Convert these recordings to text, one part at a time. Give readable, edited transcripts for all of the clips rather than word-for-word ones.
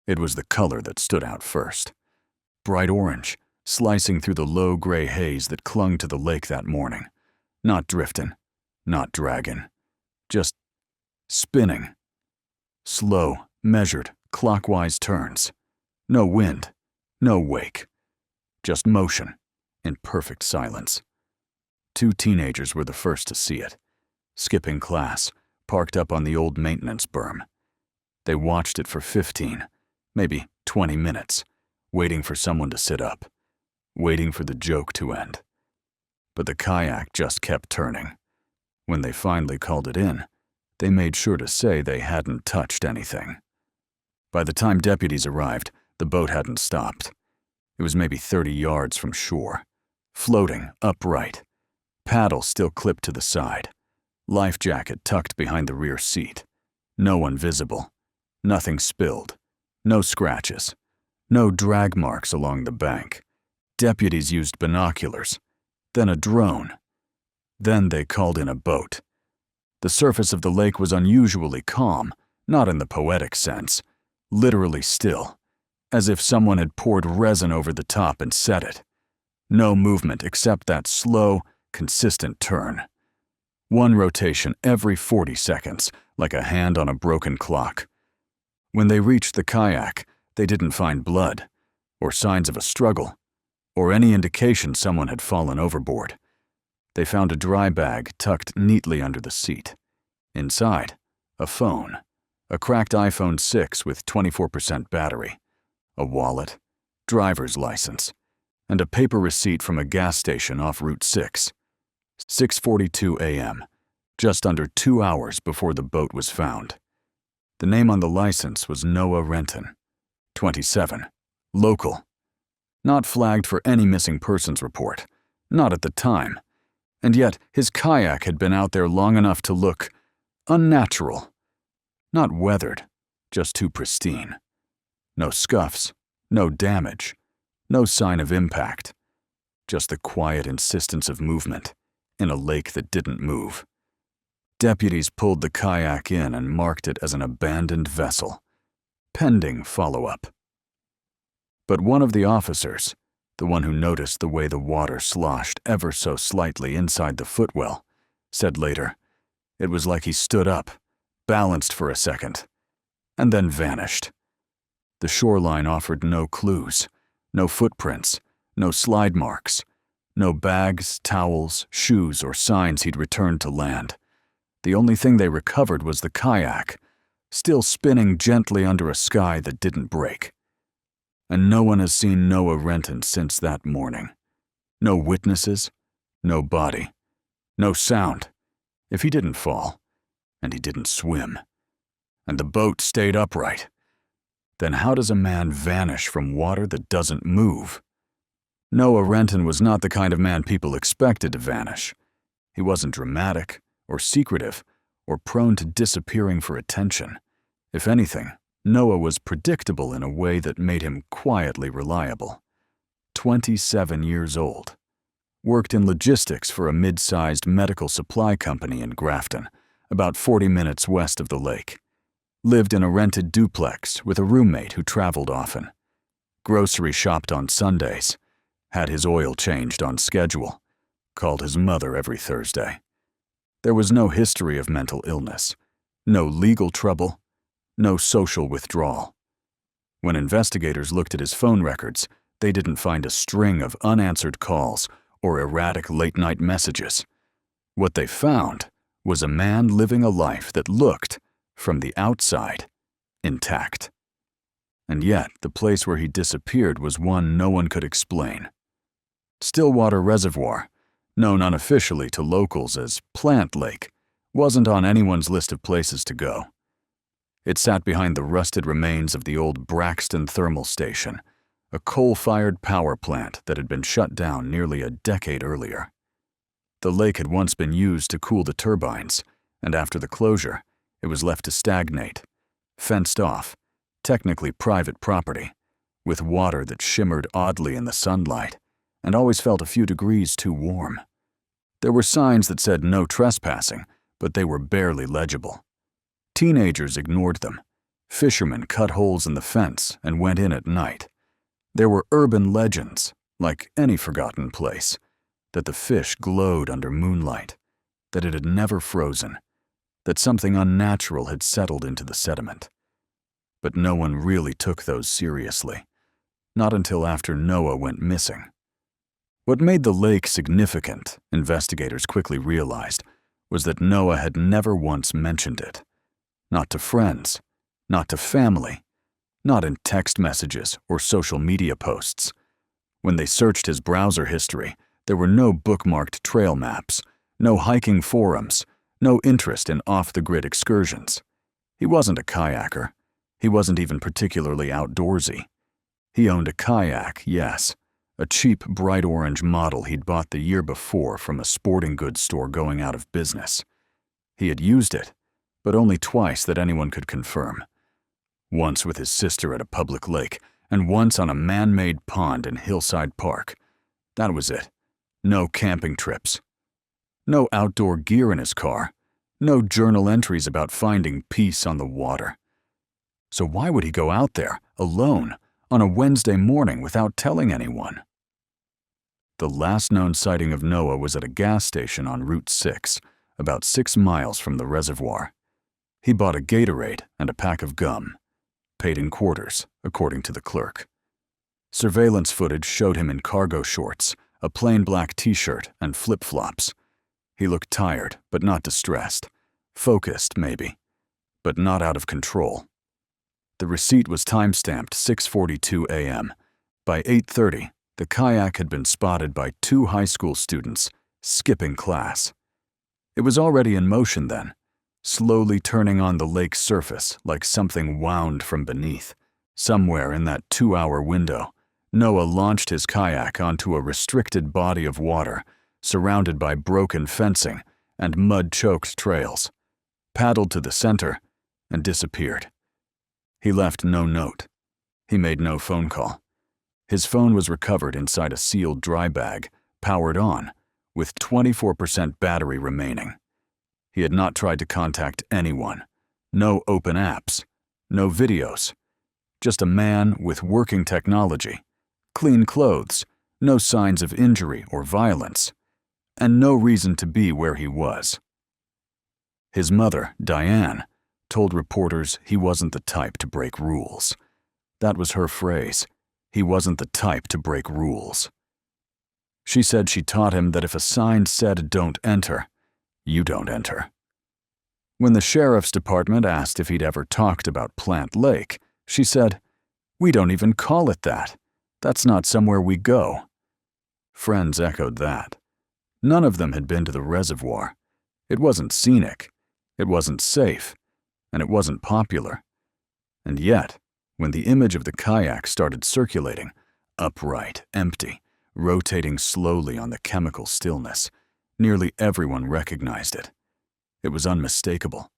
It was the color that stood out first. Bright orange, slicing through the low gray haze that clung to the lake that morning. Not drifting, not dragging, just spinning. Slow, measured, clockwise turns. No wind, no wake. Just motion, in perfect silence. 2 teenagers were the first to see it, skipping class, parked up on the old maintenance berm. They watched it for 15, maybe 20 minutes, waiting for someone to sit up, waiting for the joke to end. But the kayak just kept turning. When they finally called it in, they made sure to say they hadn't touched anything. By the time deputies arrived, the boat hadn't stopped. It was maybe 30 yards from shore, floating upright, paddle still clipped to the side, life jacket tucked behind the rear seat. No one visible, nothing spilled, no scratches, no drag marks along the bank. Deputies used binoculars, then a drone. Then they called in a boat. The surface of the lake was unusually calm, not in the poetic sense, literally still, as if someone had poured resin over the top and set it. No movement except that slow, consistent turn. One rotation every 40 seconds, like a hand on a broken clock. When they reached the kayak, they didn't find blood, or signs of a struggle, or any indication someone had fallen overboard. They found a dry bag tucked neatly under the seat. Inside, a phone, a cracked iPhone 6 with 24% battery, a wallet, driver's license, and a paper receipt from a gas station off Route 6. 6:42 a.m., just under 2 hours before the boat was found. The name on the license was Noah Renton, 27, local. Not flagged for any missing persons report, not at the time. And yet his kayak had been out there long enough to look unnatural. Not weathered, just too pristine. No scuffs, no damage, no sign of impact. Just the quiet insistence of movement in a lake that didn't move. Deputies pulled the kayak in and marked it as an abandoned vessel, pending follow-up. But one of the officers, the one who noticed the way the water sloshed ever so slightly inside the footwell, said later, it was like he stood up, balanced for a second, and then vanished. The shoreline offered no clues, no footprints, no slide marks, no bags, towels, shoes, or signs he'd returned to land. The only thing they recovered was the kayak, still spinning gently under a sky that didn't break. And no one has seen Noah Renton since that morning. No witnesses, no body, no sound. If he didn't fall, and he didn't swim, and the boat stayed upright, then how does a man vanish from water that doesn't move? Noah Renton was not the kind of man people expected to vanish. He wasn't dramatic, or secretive, or prone to disappearing for attention. If anything, Noah was predictable in a way that made him quietly reliable. 27 years old. Worked in logistics for a mid-sized medical supply company in Grafton, about 40 minutes west of the lake. Lived in a rented duplex with a roommate who traveled often. Grocery shopped on Sundays. Had his oil changed on schedule. Called his mother every Thursday. There was no history of mental illness. No legal trouble. No social withdrawal. When investigators looked at his phone records, they didn't find a string of unanswered calls or erratic late-night messages. What they found was a man living a life that looked, from the outside, intact. And yet, the place where he disappeared was one no one could explain. Stillwater Reservoir, known unofficially to locals as Plant Lake, wasn't on anyone's list of places to go. It sat behind the rusted remains of the old Braxton Thermal Station, a coal-fired power plant that had been shut down nearly a decade earlier. The lake had once been used to cool the turbines, and after the closure, it was left to stagnate, fenced off, technically private property, with water that shimmered oddly in the sunlight and always felt a few degrees too warm. There were signs that said no trespassing, but they were barely legible. Teenagers ignored them, Fishermen cut holes in the fence and went in at night. There were urban legends, like any forgotten place, that the fish glowed under moonlight, that it had never frozen, that something unnatural had settled into the sediment. But no one really took those seriously, not until after Noah went missing. What made the lake significant, investigators quickly realized, was that Noah had never once mentioned it. Not to friends, not to family, not in text messages or social media posts. When they searched his browser history, there were no bookmarked trail maps, no hiking forums, no interest in off-the-grid excursions. He wasn't a kayaker. He wasn't even particularly outdoorsy. He owned a kayak, yes, a cheap bright orange model he'd bought the year before from a sporting goods store going out of business. He had used it, but only twice that anyone could confirm. Once with his sister at a public lake, and once on a man-made pond in Hillside Park. That was it. No camping trips. No outdoor gear in his car. No journal entries about finding peace on the water. So why would he go out there, alone, on a Wednesday morning without telling anyone? The last known sighting of Noah was at a gas station on Route 6, about 6 miles from the reservoir. He bought a Gatorade and a pack of gum. Paid in quarters, according to the clerk. Surveillance footage showed him in cargo shorts, a plain black t-shirt, and flip-flops. He looked tired, but not distressed. Focused, maybe, but not out of control. The receipt was time-stamped 6:42 a.m. By 8:30, the kayak had been spotted by 2 high school students, skipping class. It was already in motion then, slowly turning on the lake's surface like something wound from beneath. Somewhere in that 2-hour window, Noah launched his kayak onto a restricted body of water, surrounded by broken fencing and mud-choked trails, paddled to the center, and disappeared. He left no note. He made no phone call. His phone was recovered inside a sealed dry bag, powered on, with 24% battery remaining. He had not tried to contact anyone. No open apps. No videos. Just a man with working technology, clean clothes, no signs of injury or violence, and no reason to be where he was. His mother, Diane, told reporters he wasn't the type to break rules. That was her phrase. He wasn't the type to break rules. She said she taught him that if a sign said "Don't enter," you don't enter. When the sheriff's department asked if he'd ever talked about Plant Lake, she said, "We don't even call it that. That's not somewhere we go." Friends echoed that. None of them had been to the reservoir. It wasn't scenic. It wasn't safe. And it wasn't popular. And yet, when the image of the kayak started circulating, upright, empty, rotating slowly on the chemical stillness, nearly everyone recognized it. It was unmistakable.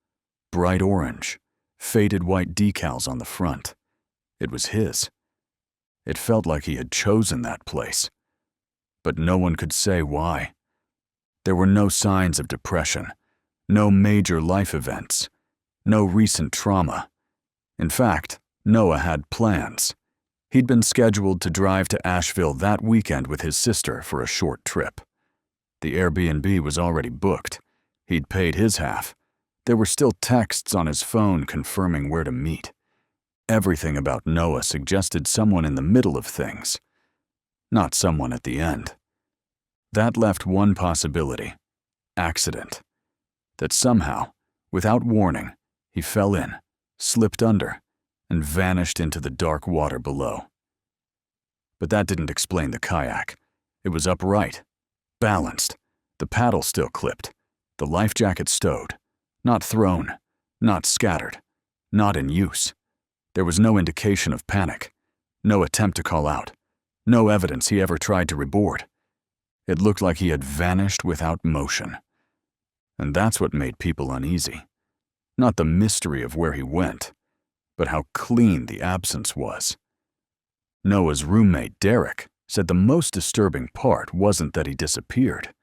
Bright orange, faded white decals on the front. It was his. It felt like he had chosen that place. But no one could say why. There were no signs of depression, no major life events, no recent trauma. In fact, Noah had plans. He'd been scheduled to drive to Asheville that weekend with his sister for a short trip. The Airbnb was already booked. He'd paid his half. There were still texts on his phone confirming where to meet. Everything about Noah suggested someone in the middle of things, not someone at the end. That left one possibility: accident. That somehow, without warning, he fell in, slipped under, and vanished into the dark water below. But that didn't explain the kayak. It was upright, balanced, the paddle still clipped, the life jacket stowed, not thrown, not scattered, not in use. There was no indication of panic, no attempt to call out, no evidence he ever tried to reboard. It looked like he had vanished without motion. And that's what made people uneasy. Not the mystery of where he went, but how clean the absence was. Noah's roommate, Derek, said the most disturbing part wasn't that he disappeared.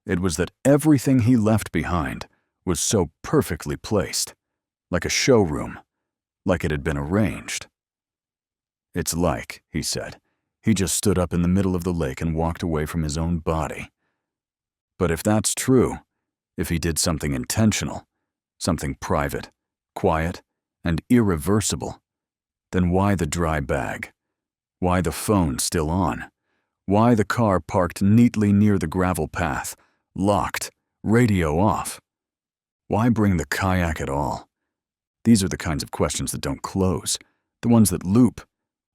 It was that everything he left behind was so perfectly placed, like a showroom, like it had been arranged. "It's like," he said, "he just stood up in the middle of the lake and walked away from his own body." But if that's true, if he did something intentional, something private, quiet, and irreversible, then why the dry bag? Why the phone still on? Why the car parked neatly near the gravel path, locked, radio off? Why bring the kayak at all? These are the kinds of questions that don't close, the ones that loop,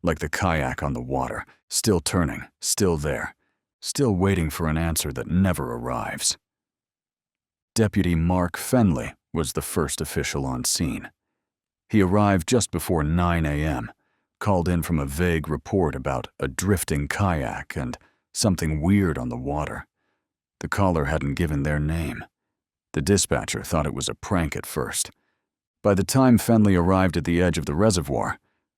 like the kayak on the water, still turning, still there, still waiting for an answer that never arrives. Deputy Mark Fenley was the first official on scene. He arrived just before 9 a.m., called in from a vague report about a drifting kayak and something weird on the water. The caller hadn't given their name. The dispatcher thought it was a prank at first. By the time Fenley arrived at the edge of the reservoir,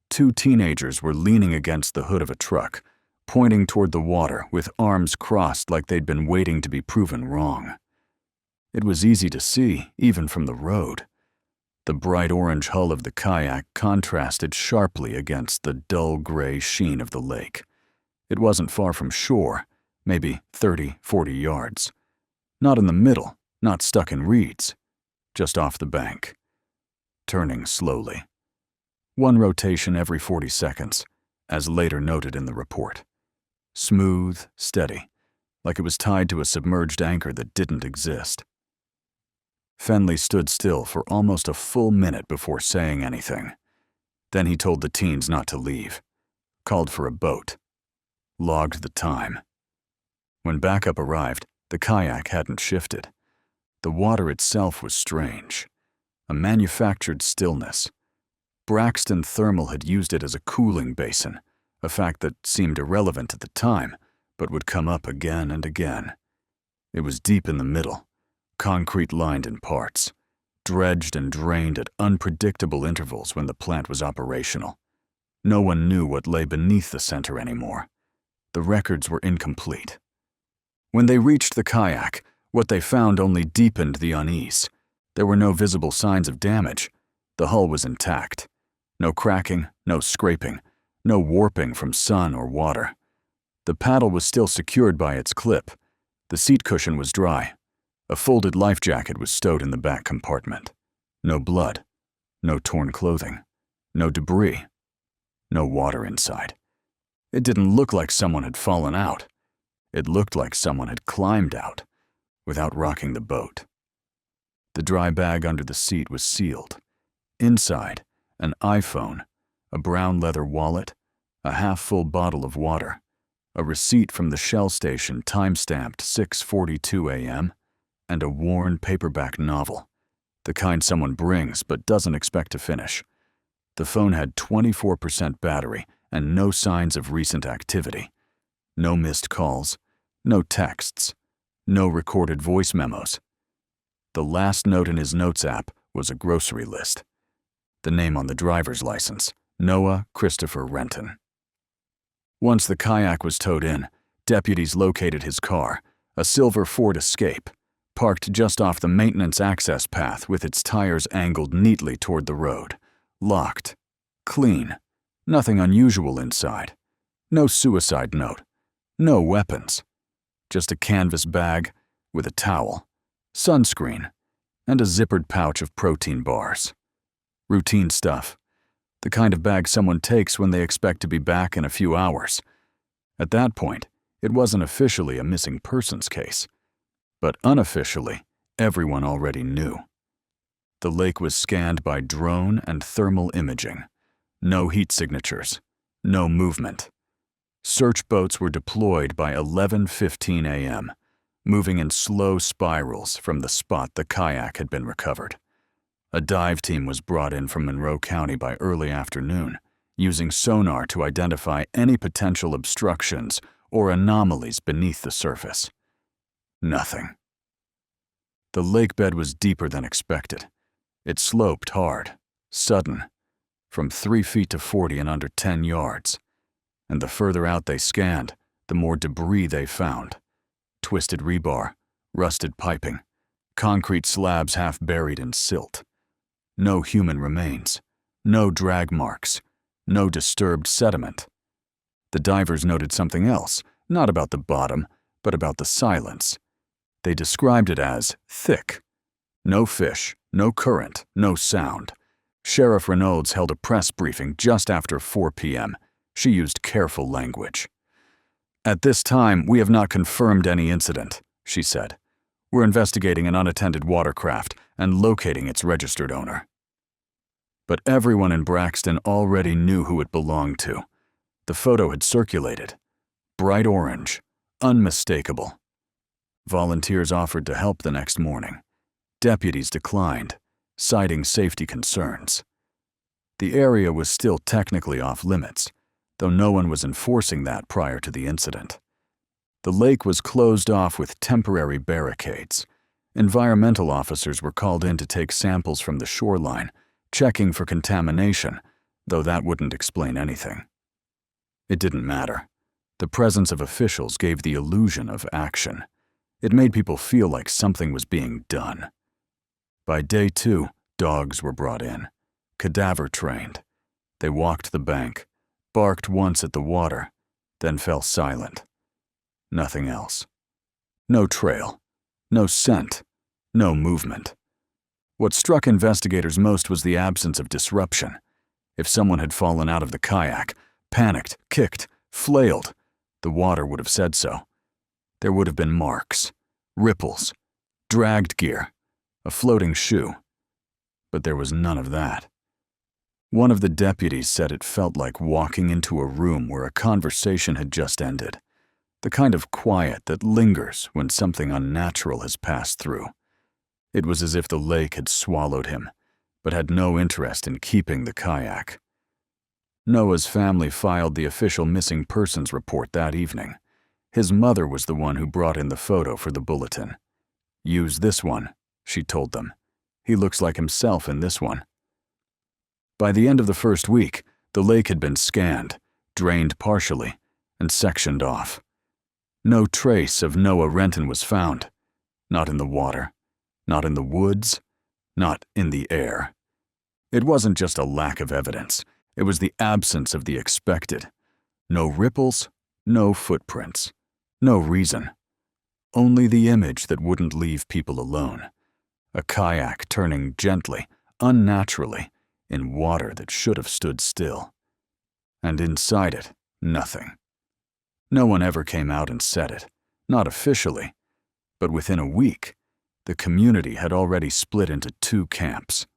2 teenagers were leaning against the hood of a truck, pointing toward the water with arms crossed like they'd been waiting to be proven wrong. It was easy to see, even from the road. The bright orange hull of the kayak contrasted sharply against the dull gray sheen of the lake. It wasn't far from shore, maybe 30, 40 yards. Not in the middle, not stuck in reeds, just off the bank. Turning slowly. 1 rotation every 40 seconds, as later noted in the report. Smooth, steady, like it was tied to a submerged anchor that didn't exist. Fenley stood still for almost a full minute before saying anything. Then he told the teens not to leave, called for a boat, logged the time. When backup arrived, the kayak hadn't shifted. The water itself was strange, a manufactured stillness. Braxton Thermal had used it as a cooling basin, a fact that seemed irrelevant at the time, but would come up again and again. It was deep in the middle, concrete-lined in parts, dredged and drained at unpredictable intervals when the plant was operational. No one knew what lay beneath the center anymore. The records were incomplete. When they reached the kayak, what they found only deepened the unease. There were no visible signs of damage. The hull was intact. No cracking, no scraping, no warping from sun or water. The paddle was still secured by its clip. The seat cushion was dry. A folded life jacket was stowed in the back compartment. No blood, no torn clothing, no debris, no water inside. It didn't look like someone had fallen out. It looked like someone had climbed out, without rocking the boat. The dry bag under the seat was sealed. Inside, an iPhone, a brown leather wallet, a half-full bottle of water, a receipt from the Shell station time-stamped 6:42 a.m., and a worn paperback novel, the kind someone brings but doesn't expect to finish. The phone had 24% battery and no signs of recent activity. No missed calls, no texts, no recorded voice memos. The last note in his notes app was a grocery list. The name on the driver's license, Noah Christopher Renton. Once the kayak was towed in, deputies located his car, a silver Ford Escape, parked just off the maintenance access path with its tires angled neatly toward the road. Locked. Clean. Nothing unusual inside. No suicide note. No weapons. Just a canvas bag with a towel, sunscreen, and a zippered pouch of protein bars. Routine stuff. The kind of bag someone takes when they expect to be back in a few hours. At that point, it wasn't officially a missing persons case. But unofficially, everyone already knew. The lake was scanned by drone and thermal imaging. No heat signatures. No movement. Search boats were deployed by 11:15 a.m., moving in slow spirals from the spot the kayak had been recovered. A dive team was brought in from Monroe County by early afternoon, using sonar to identify any potential obstructions or anomalies beneath the surface. Nothing. The lake bed was deeper than expected. It sloped hard, sudden, from 3 feet to 40 in under 10 yards. And the further out they scanned, the more debris they found. Twisted rebar, rusted piping, concrete slabs half buried in silt. No human remains, No drag marks. No disturbed sediment. The divers noted something else, not about the bottom, but about the silence. They described it as thick. No fish, no current, no sound. Sheriff Reynolds held a press briefing just after 4 p.m. She used careful language. "At this time, we have not confirmed any incident," she said. "We're investigating an unattended watercraft and locating its registered owner." But everyone in Braxton already knew who it belonged to. The photo had circulated. Bright orange, unmistakable. Volunteers offered to help the next morning. Deputies declined, citing safety concerns. The area was still technically off-limits, though no one was enforcing that prior to the incident. The lake was closed off with temporary barricades. Environmental officers were called in to take samples from the shoreline, checking for contamination, though that wouldn't explain anything. It didn't matter. The presence of officials gave the illusion of action. It made people feel like something was being done. By day 2, dogs were brought in, cadaver trained. They walked the bank, barked once at the water, then fell silent. Nothing else. No trail, no scent, no movement. What struck investigators most was the absence of disruption. If someone had fallen out of the kayak, panicked, kicked, flailed, the water would have said so. There would have been marks, ripples, dragged gear, a floating shoe. But there was none of that. One of the deputies said it felt like walking into a room where a conversation had just ended, the kind of quiet that lingers when something unnatural has passed through. It was as if the lake had swallowed him, but had no interest in keeping the kayak. Noah's family filed the official missing persons report that evening. His mother was the one who brought in the photo for the bulletin. "Use this one," she told them. "He looks like himself in this one." By the end of the first week, the lake had been scanned, drained partially, and sectioned off. No trace of Noah Renton was found. Not in the water, not in the woods, not in the air. It wasn't just a lack of evidence. It was the absence of the expected. No ripples, no footprints, no reason. Only the image that wouldn't leave people alone. A kayak turning gently, unnaturally, in water that should have stood still. And inside it, nothing. No one ever came out and said it, not officially, but within a week, the community had already split into 2 camps.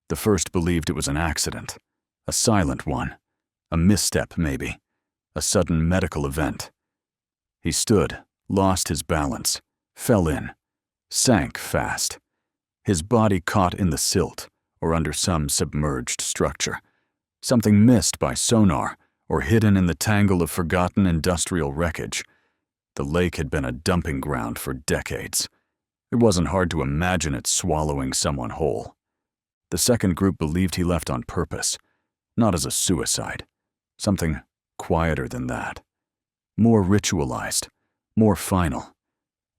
The first believed it was an accident, a silent one, a misstep maybe, a sudden medical event. He stood, lost his balance, fell in, sank fast. His body caught in the silt or under some submerged structure, something missed by sonar or hidden in the tangle of forgotten industrial wreckage. The lake had been a dumping ground for decades. It wasn't hard to imagine it swallowing someone whole. The second group believed he left on purpose, not as a suicide, something quieter than that, more ritualized, more final,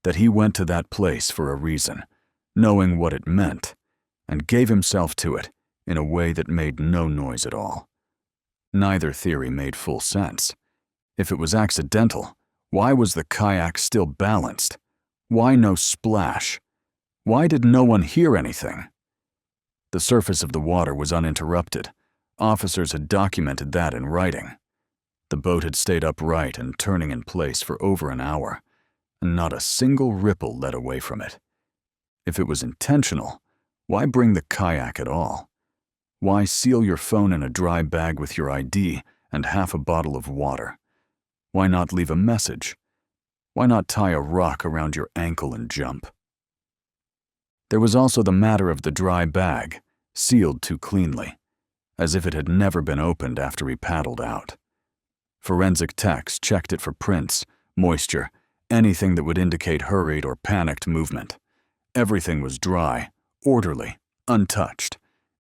that he went to that place for a reason, knowing what it meant, and gave himself to it in a way that made no noise at all. Neither theory made full sense. If it was accidental, why was the kayak still balanced? Why no splash? Why did no one hear anything? The surface of the water was uninterrupted. Officers had documented that in writing. The boat had stayed upright and turning in place for over an hour, and not a single ripple led away from it. If it was intentional, why bring the kayak at all? Why seal your phone in a dry bag with your ID and half a bottle of water? Why not leave a message? Why not tie a rock around your ankle and jump? There was also the matter of the dry bag, sealed too cleanly, as if it had never been opened after he paddled out. Forensic techs checked it for prints, moisture, anything that would indicate hurried or panicked movement. Everything was dry, orderly, untouched.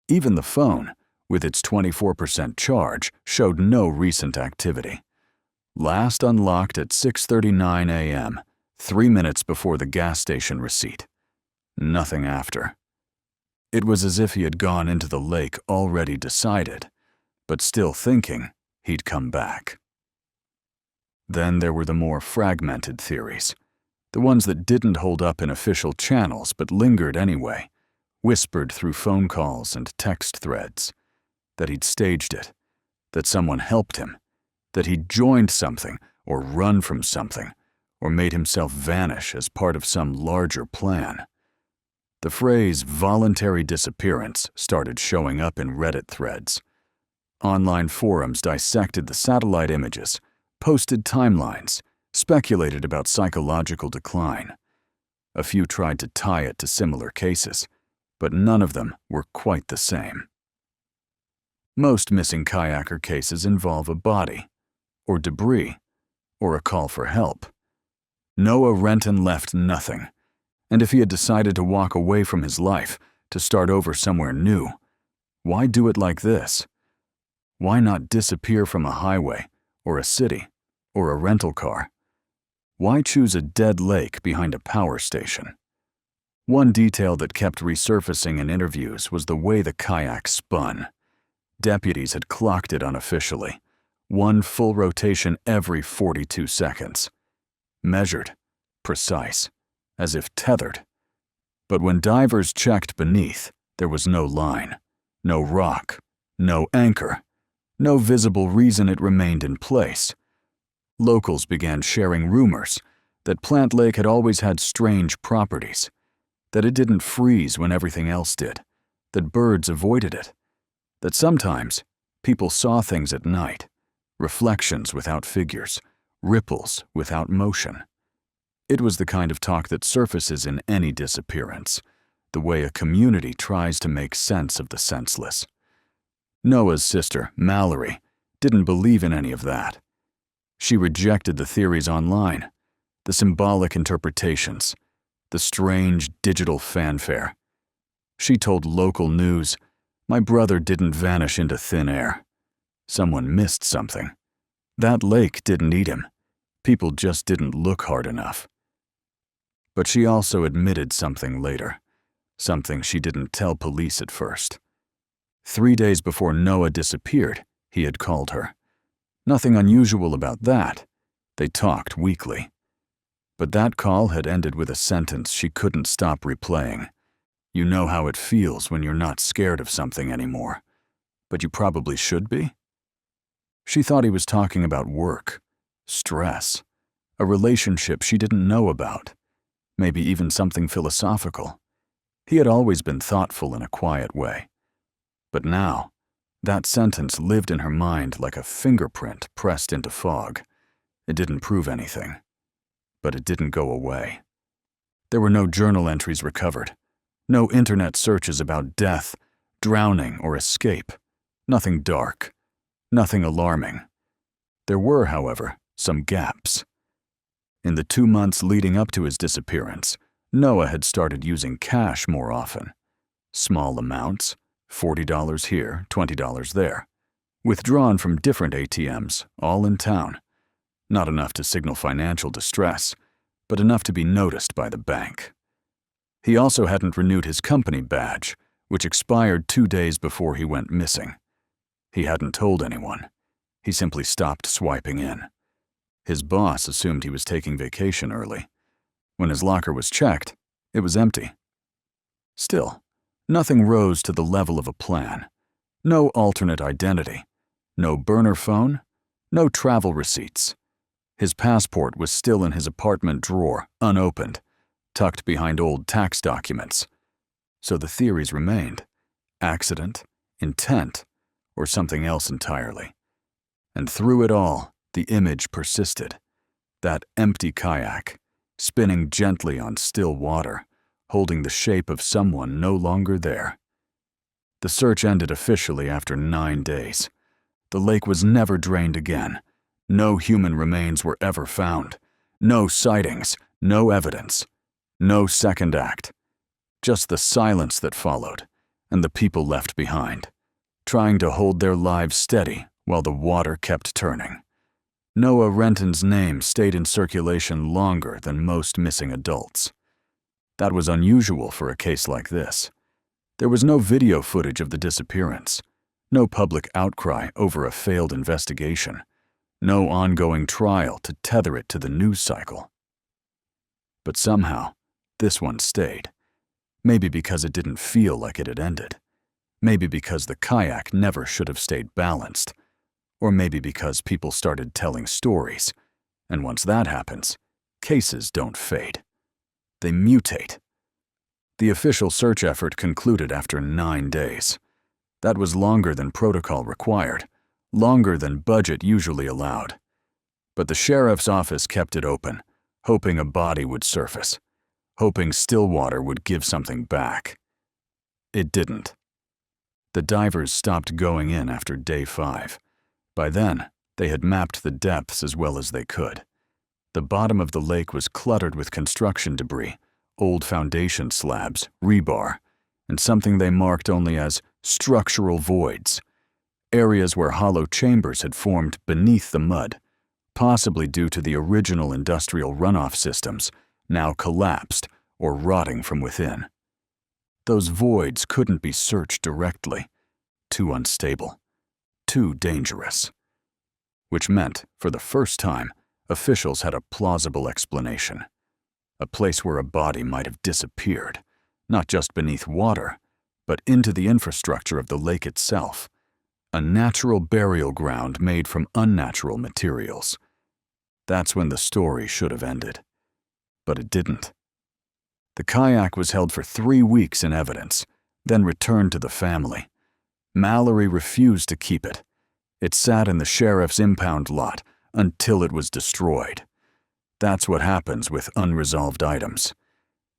Even the phone, with its 24% charge, showed no recent activity. Last unlocked at 6:39 a.m., 3 minutes before the gas station receipt. Nothing after. It was as if he had gone into the lake already decided, but still thinking he'd come back. Then there were the more fragmented theories, the ones that didn't hold up in official channels but lingered anyway, whispered through phone calls and text threads, that he'd staged it, that someone helped him, that he'd joined something or run from something, or made himself vanish as part of some larger plan. The phrase voluntary disappearance started showing up in Reddit threads. Online forums dissected the satellite images, posted timelines, speculated about psychological decline. A few tried to tie it to similar cases, but none of them were quite the same. Most missing kayaker cases involve a body, or debris, or a call for help. Noah Renton left nothing, and if he had decided to walk away from his life, to start over somewhere new, why do it like this? Why not disappear from a highway, or a city, or a rental car? Why choose a dead lake behind a power station? One detail that kept resurfacing in interviews was the way the kayak spun. Deputies had clocked it unofficially, one full rotation every 42 seconds. Measured, precise, as if tethered. But when divers checked beneath, there was no line, no rock, no anchor, no visible reason it remained in place. Locals began sharing rumors that Plant Lake had always had strange properties, that it didn't freeze when everything else did, that birds avoided it, that sometimes people saw things at night, reflections without figures, ripples without motion. It was the kind of talk that surfaces in any disappearance, the way a community tries to make sense of the senseless. Noah's sister, Mallory, didn't believe in any of that. She rejected the theories online, the symbolic interpretations, the strange digital fanfare. She told local news, "My brother didn't vanish into thin air. Someone missed something. That lake didn't eat him. People just didn't look hard enough." But she also admitted something later, something she didn't tell police at first. 3 days before Noah disappeared, he had called her. Nothing unusual about that. They talked weekly. But that call had ended with a sentence she couldn't stop replaying. "You know how it feels when you're not scared of something anymore, but you probably should be?" She thought he was talking about work, stress, a relationship she didn't know about, maybe even something philosophical. He had always been thoughtful in a quiet way. But now, that sentence lived in her mind like a fingerprint pressed into fog. It didn't prove anything, but it didn't go away. There were no journal entries recovered, no internet searches about death, drowning, or escape. Nothing dark, nothing alarming. There were, however, some gaps. In the 2 months leading up to his disappearance, Noah had started using cash more often. Small amounts, $40 here, $20 there, withdrawn from different ATMs, all in town. Not enough to signal financial distress, but enough to be noticed by the bank. He also hadn't renewed his company badge, which expired 2 days before he went missing. He hadn't told anyone. He simply stopped swiping in. His boss assumed he was taking vacation early. When his locker was checked, it was empty. Still, nothing rose to the level of a plan. No alternate identity, no burner phone, no travel receipts. His passport was still in his apartment drawer, unopened, tucked behind old tax documents. So the theories remained: accident, intent, or something else entirely. And through it all, the image persisted. That empty kayak, spinning gently on still water, holding the shape of someone no longer there. The search ended officially after 9 days. The lake was never drained again. No human remains were ever found. No sightings, no evidence. No second act. Just the silence that followed, and the people left behind, trying to hold their lives steady while the water kept turning. Noah Renton's name stayed in circulation longer than most missing adults. That was unusual for a case like this. There was no video footage of the disappearance, no public outcry over a failed investigation, no ongoing trial to tether it to the news cycle. But somehow, this one stayed. Maybe because it didn't feel like it had ended. Maybe because the kayak never should have stayed balanced. Or maybe because people started telling stories. And once that happens, cases don't fade. They mutate. The official search effort concluded after 9 days. That was longer than protocol required, longer than budget usually allowed. But the sheriff's office kept it open, hoping a body would surface, hoping Stillwater would give something back. It didn't. The divers stopped going in after day 5. By then, they had mapped the depths as well as they could. The bottom of the lake was cluttered with construction debris, old foundation slabs, rebar, and something they marked only as structural voids, areas where hollow chambers had formed beneath the mud, possibly due to the original industrial runoff systems, now collapsed or rotting from within. Those voids couldn't be searched directly. Too unstable. Too dangerous. Which meant, for the first time, officials had a plausible explanation. A place where a body might have disappeared, not just beneath water, but into the infrastructure of the lake itself. A natural burial ground made from unnatural materials. That's when the story should have ended. But it didn't. The kayak was held for 3 weeks in evidence, then returned to the family. Mallory refused to keep it. It sat in the sheriff's impound lot until it was destroyed. That's what happens with unresolved items.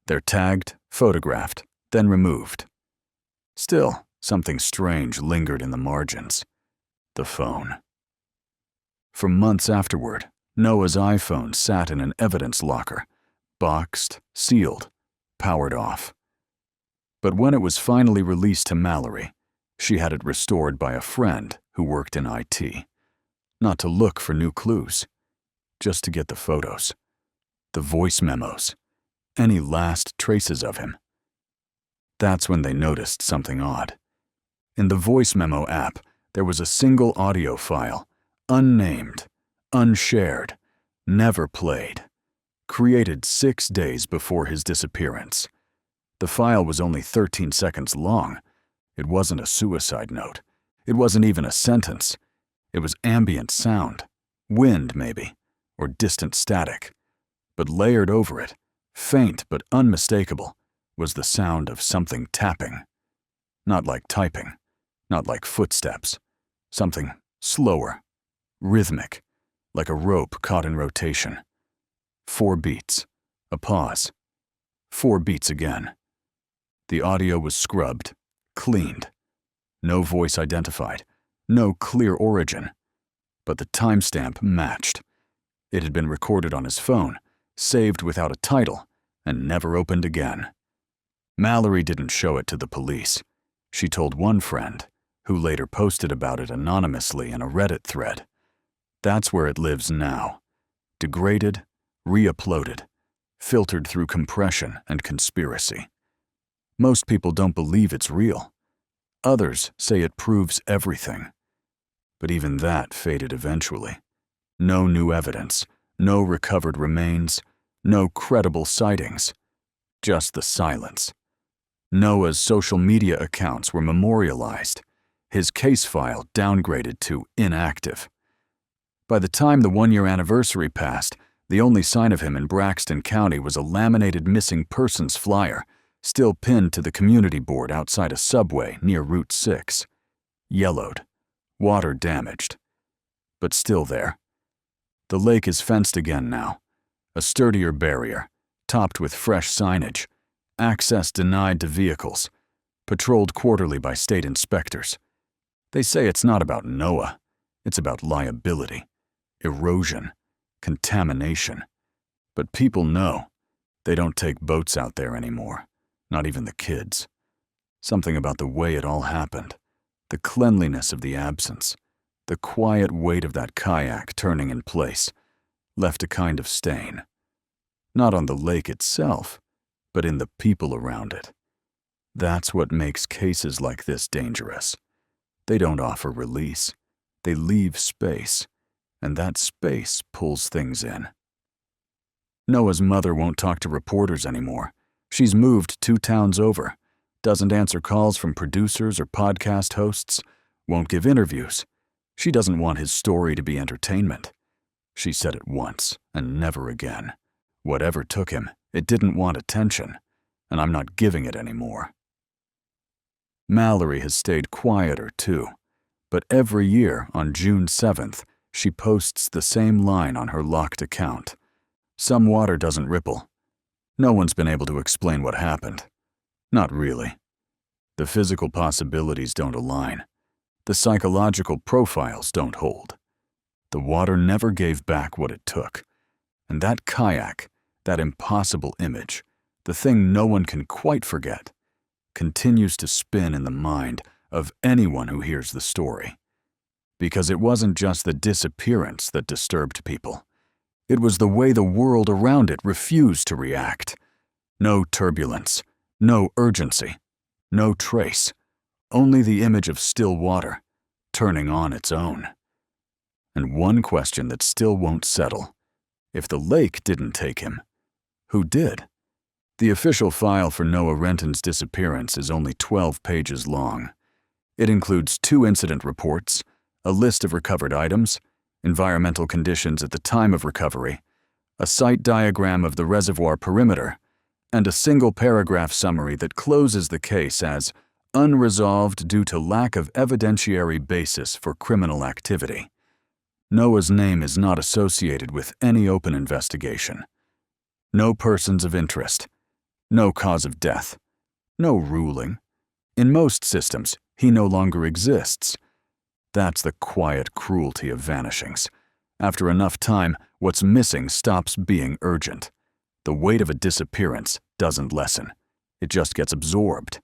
They're tagged, photographed, then removed. Still, something strange lingered in the margins. The phone. For months afterward, Noah's iPhone sat in an evidence locker, boxed, sealed, powered off. But when it was finally released to Mallory, she had it restored by a friend who worked in IT. Not to look for new clues, just to get the photos, the voice memos, any last traces of him. That's when they noticed something odd. In the voice memo app, there was a single audio file, unnamed, unshared, never played, created 6 days before his disappearance. The file was only 13 seconds long. It wasn't a suicide note. It wasn't even a sentence. It was ambient sound, wind maybe, or distant static. But layered over it, faint but unmistakable, was the sound of something tapping. Not like typing, not like footsteps. Something slower, rhythmic, like a rope caught in rotation. 4 beats, a pause. 4 beats again. The audio was scrubbed, cleaned. No voice identified, no clear origin. But the timestamp matched. It had been recorded on his phone, saved without a title, and never opened again. Mallory didn't show it to the police. She told one friend, who later posted about it anonymously in a Reddit thread. That's where it lives now. Degraded, re-uploaded, filtered through compression and conspiracy. Most people don't believe it's real. Others say it proves everything. But even that faded eventually. No new evidence, no recovered remains, no credible sightings. Just the silence. Noah's social media accounts were memorialized, his case file downgraded to inactive. By the time the 1-year anniversary passed, the only sign of him in Braxton County was a laminated missing persons flyer, still pinned to the community board outside a Subway near Route 6. Yellowed, water damaged, but still there. The lake is fenced again now, a sturdier barrier, topped with fresh signage, access denied to vehicles, patrolled quarterly by state inspectors. They say it's not about Noah, it's about liability, erosion, contamination. But people know. They don't take boats out there anymore, not even the kids. Something about the way it all happened, the cleanliness of the absence, the quiet weight of that kayak turning in place, left a kind of stain. Not on the lake itself, but in the people around it. That's what makes cases like this dangerous. They don't offer release. They leave space, and that space pulls things in. Noah's mother won't talk to reporters anymore. She's moved 2 towns over, doesn't answer calls from producers or podcast hosts, won't give interviews. She doesn't want his story to be entertainment. She said it once and never again. Whatever took him, it didn't want attention, and I'm not giving it anymore. Mallory has stayed quieter too, but every year on June 7th, she posts the same line on her locked account. Some water doesn't ripple. No one's been able to explain what happened. Not really. The physical possibilities don't align. The psychological profiles don't hold. The water never gave back what it took. And that kayak, that impossible image, the thing no one can quite forget, continues to spin in the mind of anyone who hears the story. Because it wasn't just the disappearance that disturbed people. It was the way the world around it refused to react. No turbulence, no urgency, no trace, only the image of still water, turning on its own. And one question that still won't settle. If the lake didn't take him, who did? The official file for Noah Renton's disappearance is only 12 pages long. It includes 2 incident reports, a list of recovered items, environmental conditions at the time of recovery, a site diagram of the reservoir perimeter, and a single-paragraph summary that closes the case as unresolved due to lack of evidentiary basis for criminal activity. Noah's name is not associated with any open investigation. No persons of interest. No cause of death. No ruling. In most systems, he no longer exists. That's the quiet cruelty of vanishings. After enough time, what's missing stops being urgent. The weight of a disappearance doesn't lessen. It just gets absorbed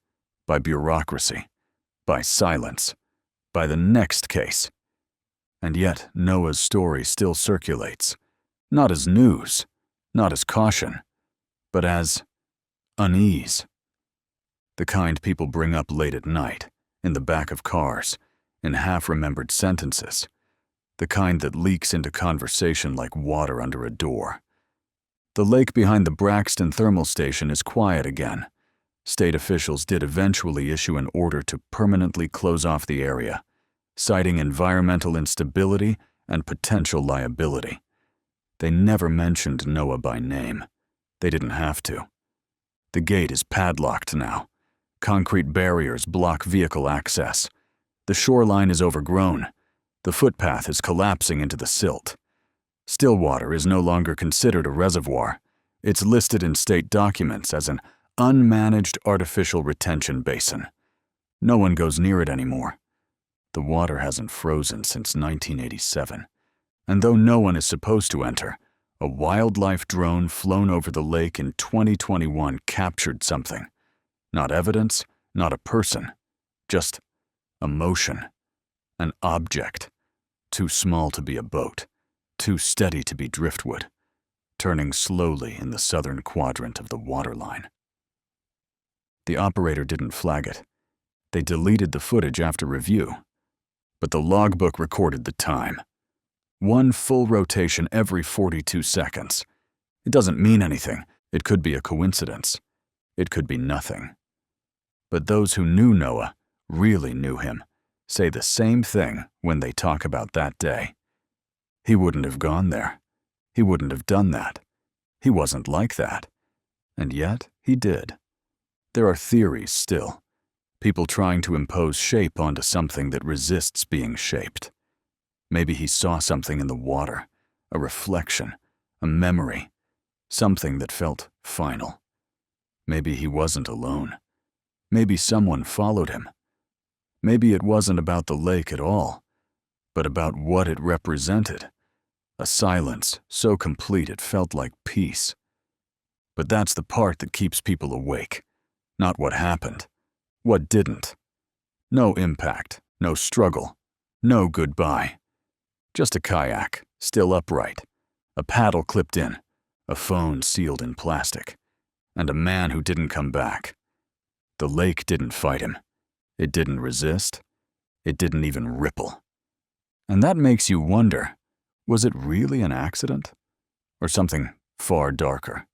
by bureaucracy, by silence, by the next case. And yet Noah's story still circulates, not as news, not as caution, but as unease. The kind people bring up late at night, in the back of cars, in half-remembered sentences, the kind that leaks into conversation like water under a door. The lake behind the Braxton thermal station is quiet again. State officials did eventually issue an order to permanently close off the area, citing environmental instability and potential liability. They never mentioned Noah by name. They didn't have to. The gate is padlocked now. Concrete barriers block vehicle access. The shoreline is overgrown. The footpath is collapsing into the silt. Stillwater is no longer considered a reservoir. It's listed in state documents as an unmanaged artificial retention basin. No one goes near it anymore. The water hasn't frozen since 1987. And though no one is supposed to enter, a wildlife drone flown over the lake in 2021 captured something. Not evidence, not a person, just a motion, an object, too small to be a boat, too steady to be driftwood, turning slowly in the southern quadrant of the waterline. The operator didn't flag it. They deleted the footage after review, but the logbook recorded the time. 1 full rotation every 42 seconds. It doesn't mean anything. It could be a coincidence. It could be nothing. But those who knew Noah, really knew him, say the same thing when they talk about that day. He wouldn't have gone there. He wouldn't have done that. He wasn't like that. And yet, he did. There are theories still. People trying to impose shape onto something that resists being shaped. Maybe he saw something in the water, a reflection, a memory, something that felt final. Maybe he wasn't alone. Maybe someone followed him. Maybe it wasn't about the lake at all, but about what it represented. A silence so complete it felt like peace. But that's the part that keeps people awake, not what happened, what didn't. No impact, no struggle, no goodbye. Just a kayak, still upright, a paddle clipped in, a phone sealed in plastic, and a man who didn't come back. The lake didn't fight him. It didn't resist. It didn't even ripple. And that makes you wonder, was it really an accident? Or something far darker?